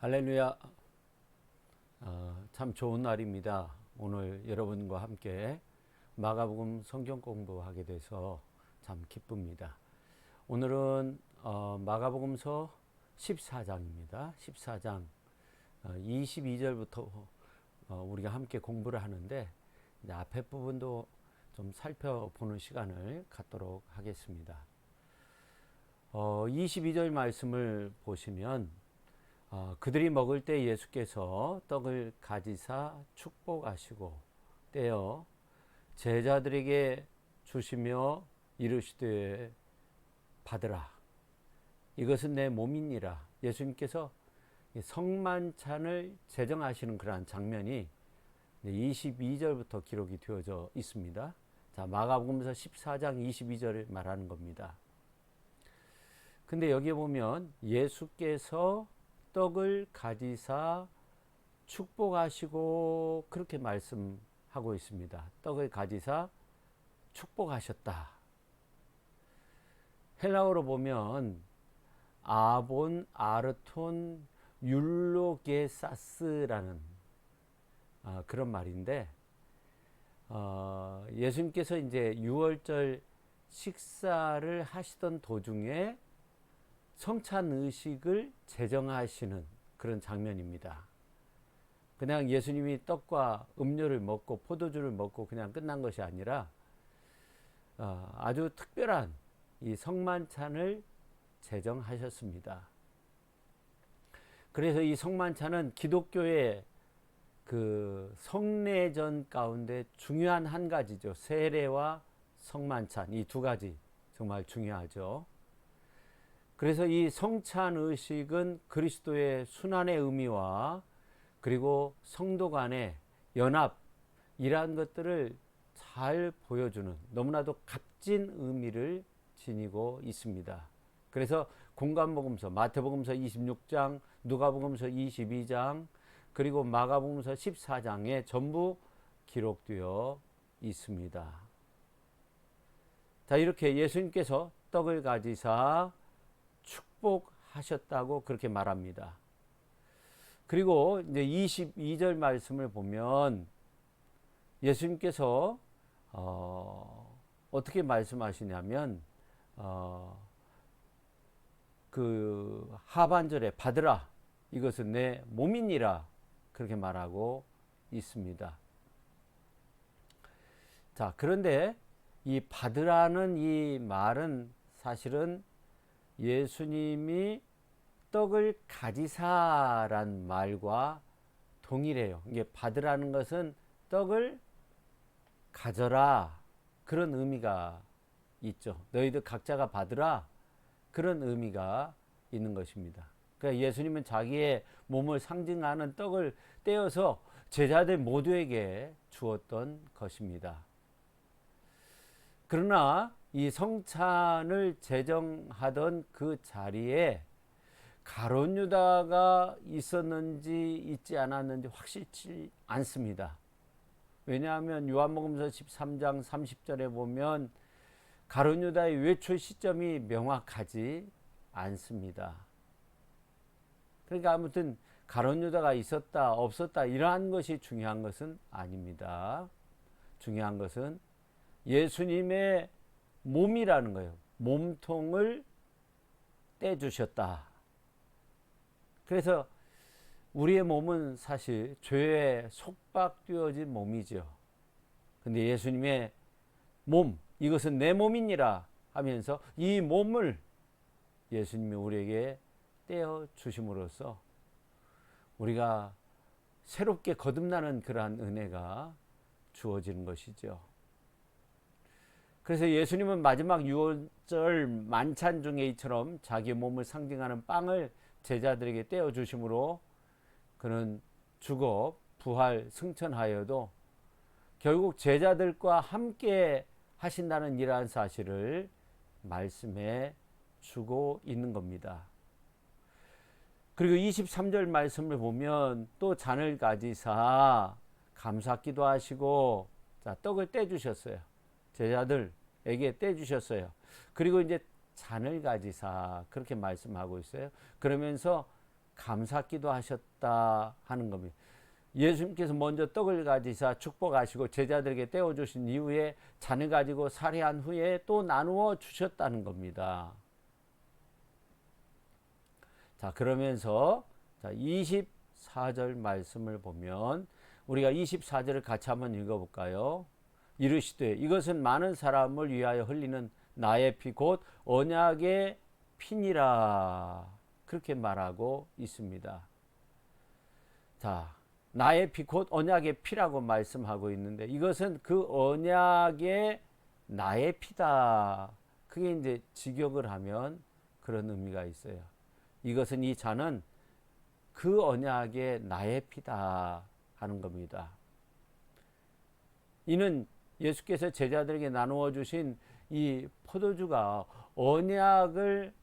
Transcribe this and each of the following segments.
할렐루야. 참 좋은 날입니다. 오늘 여러분과 함께 마가복음 성경 공부하게 돼서 참 기쁩니다. 오늘은 마가복음서 14장입니다. 14장 22절부터 우리가 함께 공부를 하는데 이제 앞에 부분도 좀 살펴보는 시간을 갖도록 하겠습니다. 22절 말씀을 보시면 그들이 먹을 때 예수께서 떡을 가지사 축복하시고 떼어 제자들에게 주시며 이르시되 받으라, 이것은 내 몸이니라. 예수님께서 성만찬을 제정하시는 그러한 장면이 22절부터 기록이 되어져 있습니다. 자, 마가복음서 14장 22절을 말하는 겁니다. 근데 여기에 보면 예수께서 떡을 가지사 축복하시고 그렇게 말씀하고 있습니다. 떡을 가지사 축복하셨다. 헬라어로 보면 아본 아르톤 율로게사스라는 그런 말인데, 예수님께서 이제 유월절 식사를 하시던 도중에 성찬 의식을 제정하시는 그런 장면입니다. 그냥 예수님이 떡과 음료를 먹고 포도주를 먹고 그냥 끝난 것이 아니라 아주 특별한 이 성만찬을 제정하셨습니다. 그래서 이 성만찬은 기독교의 그 성례전 가운데 중요한 한 가지죠. 세례와 성만찬, 이 두 가지 정말 중요하죠. 그래서 이 성찬 의식은 그리스도의 순환의 의미와 그리고 성도 간의 연합, 이러한 것들을 잘 보여주는 너무나도 값진 의미를 지니고 있습니다. 그래서 공관복음서, 마태복음서 26장, 누가복음서 22장, 그리고 마가복음서 14장에 전부 기록되어 있습니다. 자, 이렇게 예수님께서 떡을 가지사 축복하셨다고 그렇게 말합니다. 그리고 이제 22절 말씀을 보면 예수님께서 어떻게 말씀하시냐면 그 하반절에 받으라, 이것은 내 몸이니라, 그렇게 말하고 있습니다. 자, 그런데 이 받으라는 이 말은 사실은 예수님이 떡을 가지사란 말과 동일해요. 이게 받으라는 것은 떡을 가져라, 그런 의미가 있죠. 너희들 각자가 받으라, 그런 의미가 있는 것입니다. 그러니까 예수님은 자기의 몸을 상징하는 떡을 떼어서 제자들 모두에게 주었던 것입니다. 그러나 이 성찬을 제정하던 그 자리에 가룟 유다가 있었는지 있지 않았는지 확실치 않습니다. 왜냐하면 요한복음서 13장 30절에 보면 가룟 유다의 외출 시점이 명확하지 않습니다. 그러니까 아무튼 가룟 유다가 있었다 없었다 이러한 것이 중요한 것은 아닙니다. 중요한 것은 예수님의 몸이라는 거예요. 몸통을 떼주셨다. 그래서 우리의 몸은 사실 죄에 속박되어진 몸이죠. 근데 예수님의 몸, 이것은 내 몸이니라 하면서 이 몸을 예수님이 우리에게 떼어 주심으로써 우리가 새롭게 거듭나는 그러한 은혜가 주어지는 것이죠. 그래서 예수님은 마지막 유월절 만찬 중에 이처럼 자기 몸을 상징하는 빵을 제자들에게 떼어 주심으로 그는 죽어 부활 승천하여도 결국 제자들과 함께 하신다는 이러한 사실을 말씀해 주고 있는 겁니다. 그리고 23절 말씀을 보면 또 잔을 가지사 감사기도 하시고, 자, 떡을 떼주셨어요. 제자들에게 떼주셨어요. 그리고 이제 잔을 가지사 그렇게 말씀하고 있어요. 그러면서 감사기도 하셨다 하는 겁니다. 예수님께서 먼저 떡을 가지사 축복하시고 제자들에게 떼어주신 이후에 잔을 가지고 살해한 후에 또 나누어 주셨다는 겁니다. 자, 그러면서 24절 말씀을 보면 우리가 24절을 같이 한번 읽어볼까요? 이르시되 이것은 많은 사람을 위하여 흘리는 나의 피 곧 언약의 피니라, 그렇게 말하고 있습니다. 자, 나의 피 곧 언약의 피라고 말씀하고 있는데 이것은 그 언약의 나의 피다. 그게 이제 직역을 하면 그런 의미가 있어요. 이것은, 이 잔은 그 언약의 나의 피다 하는 겁니다. 이는 예수께서 제자들에게 나누어 주신 이 포도주가 언약을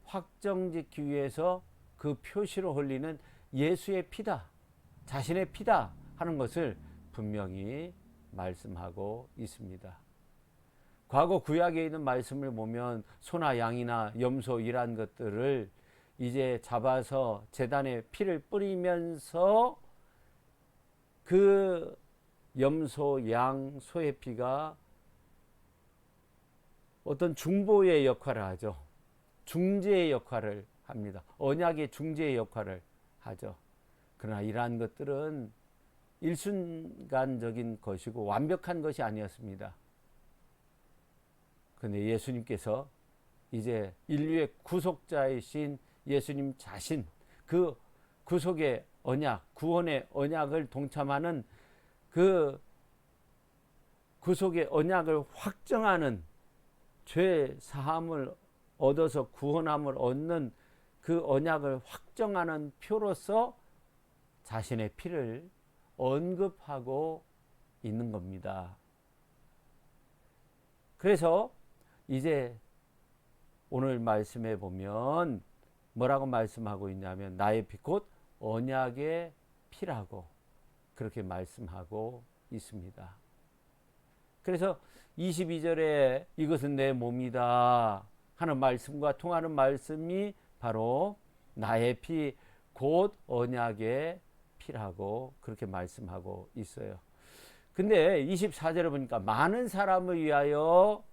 확정짓기 위해서 그 표시로 흘리는 예수의 피다, 자신의 피다 하는 것을 분명히 말씀하고 있습니다. 과거 구약에 있는 말씀을 보면 소나 양이나 염소 이란 것들을 이제 잡아서 제단에 피를 뿌리면서 그 염소, 양, 소의 피가 어떤 중보의 역할을 하죠. 중재의 역할을 합니다. 언약의 중재의 역할을 하죠. 그러나 이러한 것들은 일순간적인 것이고 완벽한 것이 아니었습니다. 그런데 예수님께서 이제 인류의 구속자이신 예수님 자신, 그 구속의 언약, 구원의 언약을 동참하는 그 구속의 언약을 확정하는, 죄 사함을 얻어서 구원함을 얻는 그 언약을 확정하는 표로서 자신의 피를 언급하고 있는 겁니다. 그래서 이제 오늘 말씀에 보면 뭐라고 말씀하고 있냐면 나의 피 곧 언약의 피라고 그렇게 말씀하고 있습니다. 그래서 22절에 이것은 내 몸이다 하는 말씀과 통하는 말씀이 바로 나의 피 곧 언약의 피라고 그렇게 말씀하고 있어요. 근데 24절에 보니까 많은 사람을 위하여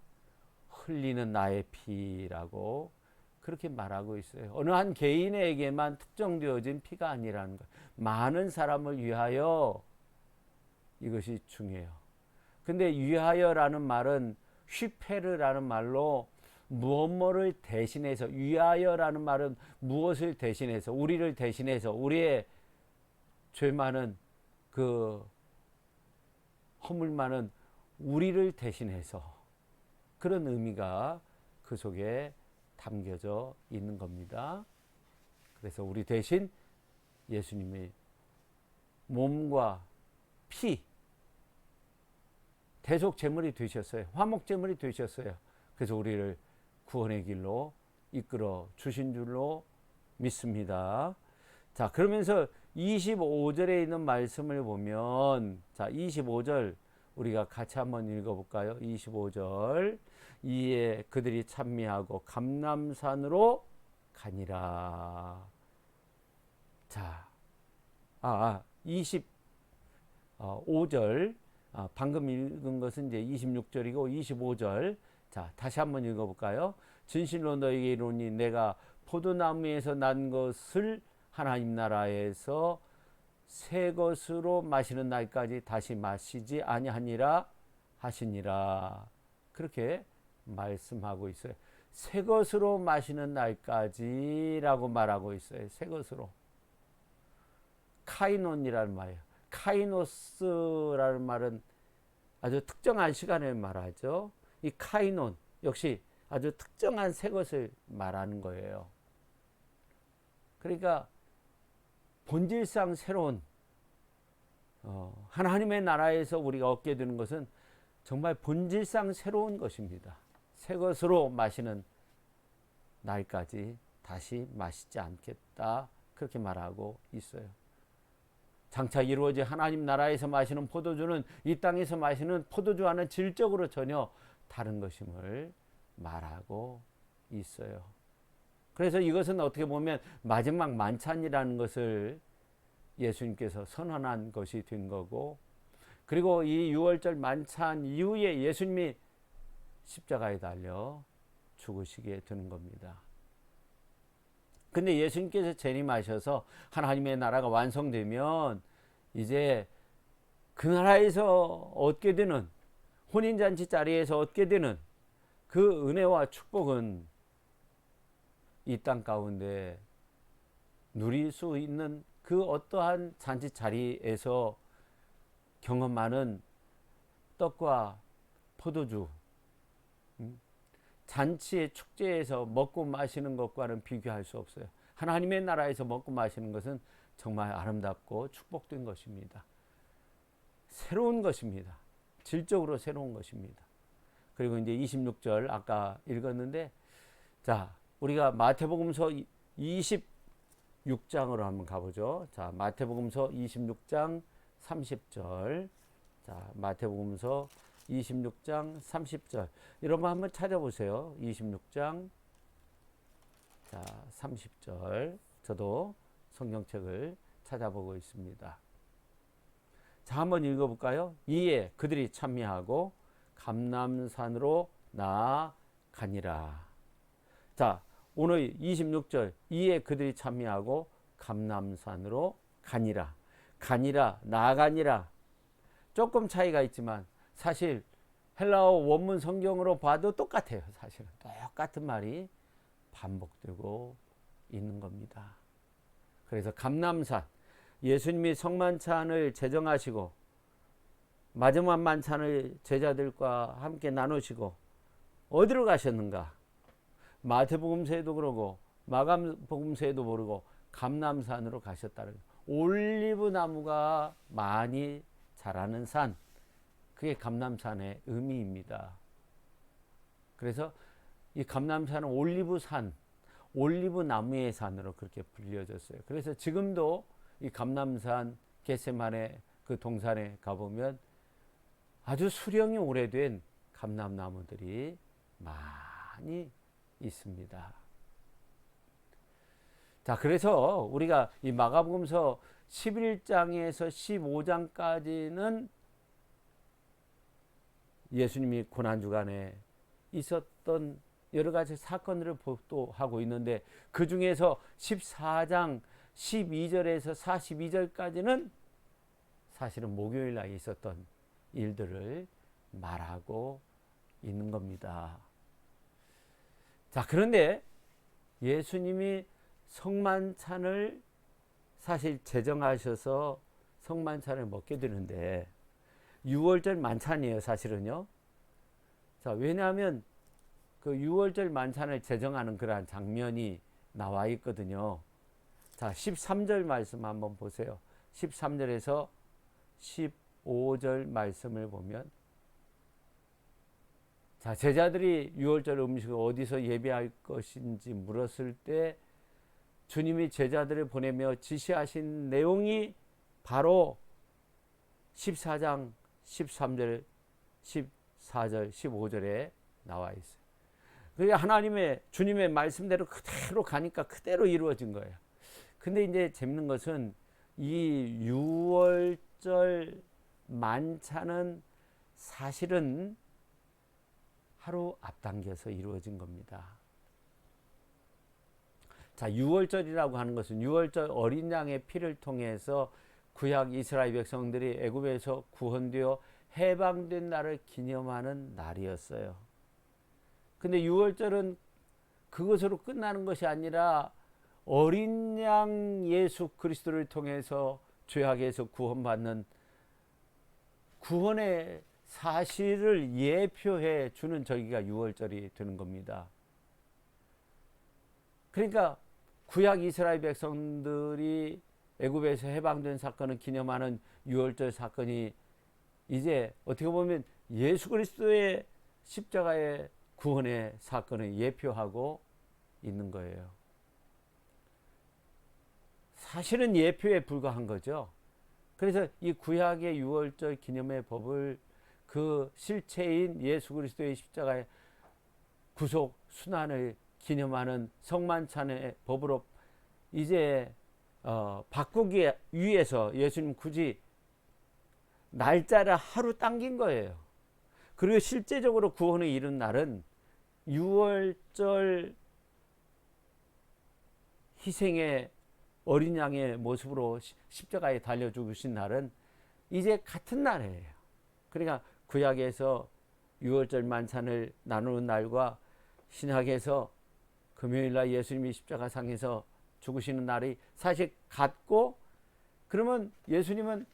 흘리는 나의 피라고 그렇게 말하고 있어요. 어느 한 개인에게만 특정되어진 피가 아니라는 것. 많은 사람을 위하여, 이것이 중요해요. 근데 위하여라는 말은 휘페르라는 말로 무엇뭐를 대신해서, 위하여라는 말은 무엇을 대신해서, 우리를 대신해서, 우리의 죄 많은 그 허물 많은 우리를 대신해서, 그런 의미가 그 속에 담겨져 있는 겁니다. 그래서 우리 대신 예수님의 몸과 피, 대속 제물이 되셨어요. 화목 제물이 되셨어요. 그래서 우리를 구원의 길로 이끌어 주신 줄로 믿습니다. 자, 그러면서 25절에 있는 말씀을 보면, 자, 25절 우리가 같이 한번 읽어볼까요? 25절. 이에 그들이 찬미하고 감람산으로 가니라. 자, 25절. 방금 읽은 것은 이제 26절이고 25절. 자, 다시 한번 읽어볼까요? 진실로 너에게 이르노니 내가 포도나무에서 난 것을 하나님 나라에서 새 것으로 마시는 날까지 다시 마시지 아니하니라 하시니라. 그렇게 말씀하고 있어요. 새 것으로 마시는 날까지라고 말하고 있어요. 새 것으로. 카이논이라는 말이에요. 카이노스라는 말은 아주 특정한 시간을 말하죠. 이 카이논 역시 아주 특정한 새 것을 말하는 거예요. 그러니까 본질상 새로운 하나님의 나라에서 우리가 얻게 되는 것은 정말 본질상 새로운 것입니다. 새 것으로 마시는 날까지 다시 마시지 않겠다, 그렇게 말하고 있어요. 장차 이루어질 하나님 나라에서 마시는 포도주는 이 땅에서 마시는 포도주와는 질적으로 전혀 다른 것임을 말하고 있어요. 그래서 이것은 어떻게 보면 마지막 만찬이라는 것을 예수님께서 선언한 것이 된 거고, 그리고 이 유월절 만찬 이후에 예수님이 십자가에 달려 죽으시게 되는 겁니다. 근데 예수님께서 재림하셔서 하나님의 나라가 완성되면 이제 그 나라에서 얻게 되는, 혼인잔치 자리에서 얻게 되는 그 은혜와 축복은 이 땅 가운데 누릴 수 있는 그 어떠한 잔치 자리에서 경험하는 떡과 포도주, 잔치의 축제에서 먹고 마시는 것과는 비교할 수 없어요. 하나님의 나라에서 먹고 마시는 것은 정말 아름답고 축복된 것입니다. 새로운 것입니다. 질적으로 새로운 것입니다. 그리고 이제 26절 아까 읽었는데, 자, 우리가 마태복음서 26장으로 한번 가보죠. 자, 마태복음서 26장 30절. 자, 마태복음서 26장 30절. 여러분 한번 찾아보세요. 26장 자 30절. 저도 성경책을 찾아보고 있습니다. 자, 한번 읽어볼까요? 이에 그들이 찬미하고 감람산으로 나아가니라. 자, 오늘 26절. 이에 그들이 찬미하고 감람산으로 가니라. 가니라, 나아가니라. 조금 차이가 있지만 사실 헬라어 원문 성경으로 봐도 똑같아요. 사실은 똑같은 말이 반복되고 있는 겁니다. 그래서 감람산, 예수님이 성만찬을 제정하시고 마지막 만찬을 제자들과 함께 나누시고 어디로 가셨는가? 마태복음서에도 그러고 마감복음서에도 모르고 감람산으로 가셨다는 거예요. 올리브 나무가 많이 자라는 산, 그게 감람산의 의미입니다. 그래서 이 감람산은 올리브산, 올리브 나무의 산으로 그렇게 불려졌어요. 그래서 지금도 이 감람산 겟세마네 그 동산에 가보면 아주 수령이 오래된 감람나무들이 많이 있습니다. 자, 그래서 우리가 이 마가복음서 11장에서 15장까지는 예수님이 고난주간에 있었던 여러 가지 사건들을 보도하고 있는데, 그 중에서 14장 12절에서 42절까지는 사실은 목요일 날 있었던 일들을 말하고 있는 겁니다. 자, 그런데 예수님이 성만찬을 사실 제정하셔서 성만찬을 먹게 되는데, 6월절 만찬이에요, 사실은요. 자, 왜냐하면 그 6월절 만찬을 제정하는 그러한 장면이 나와 있거든요. 자, 13절 말씀 한번 보세요. 13절에서 15절 말씀을 보면, 자, 제자들이 6월절 음식을 어디서 예배할 것인지 물었을 때 주님이 제자들을 보내며 지시하신 내용이 바로 14장 13절, 14절, 15절에 나와 있어요. 그게 하나님의 주님의 말씀대로 그대로 가니까 그대로 이루어진 거예요. 근데 이제 재밌는 것은 이 6월절 만찬은 사실은 하루 앞당겨서 이루어진 겁니다. 자, 6월절이라고 하는 것은 6월절 어린 양의 피를 통해서 구약 이스라엘 백성들이 애굽에서 구원되어 해방된 날을 기념하는 날이었어요. 근데 6월절은 그것으로 끝나는 것이 아니라 어린 양 예수 그리스도를 통해서 죄악에서 구원받는 구원의 사실을 예표해 주는 절기가 6월절이 되는 겁니다. 그러니까 구약 이스라엘 백성들이 애굽에서 해방된 사건을 기념하는 6월절 사건이 이제 어떻게 보면 예수 그리스도의 십자가의 구원의 사건을 예표하고 있는 거예요. 사실은 예표에 불과한 거죠. 그래서 이 구약의 6월절 기념의 법을 그 실체인 예수 그리스도의 십자가의 구속 순환을 기념하는 성만찬의 법으로 이제 바꾸기 위해서 예수님 굳이 날짜를 하루 당긴 거예요. 그리고 실제적으로 구원을 이룬 날은 6월절 희생의 어린 양의 모습으로 십자가에 달려 죽으신 날은 이제 같은 날이에요. 그러니까 구약에서 6월절 만찬을 나누는 날과 신약에서 금요일날 예수님이 십자가상에서 죽으시는 날이 사실 같고, 그러면 예수님은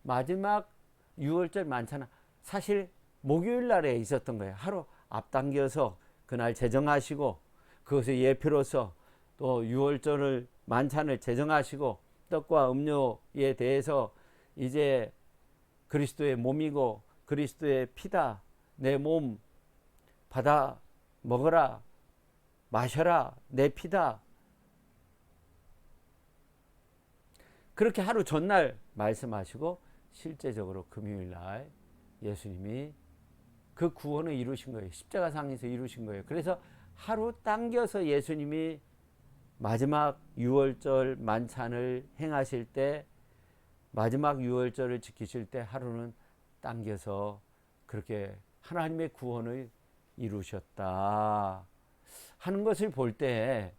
마지막 6월절 만찬은 사실 목요일 날에 있었던 거예요. 하루 앞당겨서 그날 제정하시고, 그것의 예표로서 또 6월절을 만찬을 제정하시고, 떡과 음료에 대해서 이제 그리스도의 몸이고 그리스도의 피다, 내 몸 받아 먹어라, 마셔라, 내 피다, 그렇게 하루 전날 말씀하시고 실제적으로 금요일날 예수님이 그 구원을 이루신 거예요. 십자가상에서 이루신 거예요. 그래서 하루 당겨서 예수님이 마지막 6월절 만찬을 행하실 때, 마지막 6월절을 지키실 때 하루는 당겨서 그렇게 하나님의 구원을 이루셨다 하는 것을 볼 때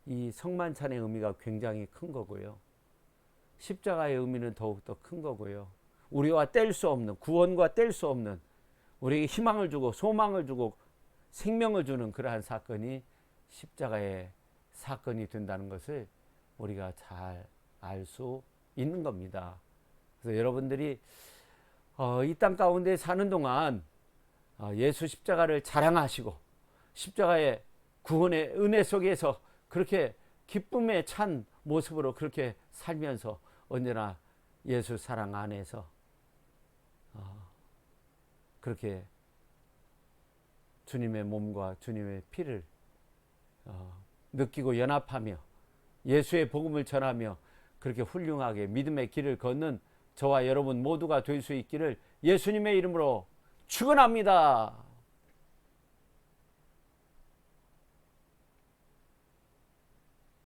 이 성만찬의 의미가 굉장히 큰 거고요. 십자가의 의미는 더욱더 큰 거고요. 우리와 뗄 수 없는, 구원과 뗄 수 없는, 우리에게 희망을 주고 소망을 주고 생명을 주는 그러한 사건이 십자가의 사건이 된다는 것을 우리가 잘 알 수 있는 겁니다. 그래서 여러분들이 이 땅 가운데 사는 동안 예수 십자가를 자랑하시고 십자가의 구원의 은혜 속에서 그렇게 기쁨에 찬 모습으로 그렇게 살면서 언제나 예수 사랑 안에서 그렇게 주님의 몸과 주님의 피를 느끼고 연합하며 예수의 복음을 전하며 그렇게 훌륭하게 믿음의 길을 걷는 저와 여러분 모두가 될 수 있기를 예수님의 이름으로 축원합니다.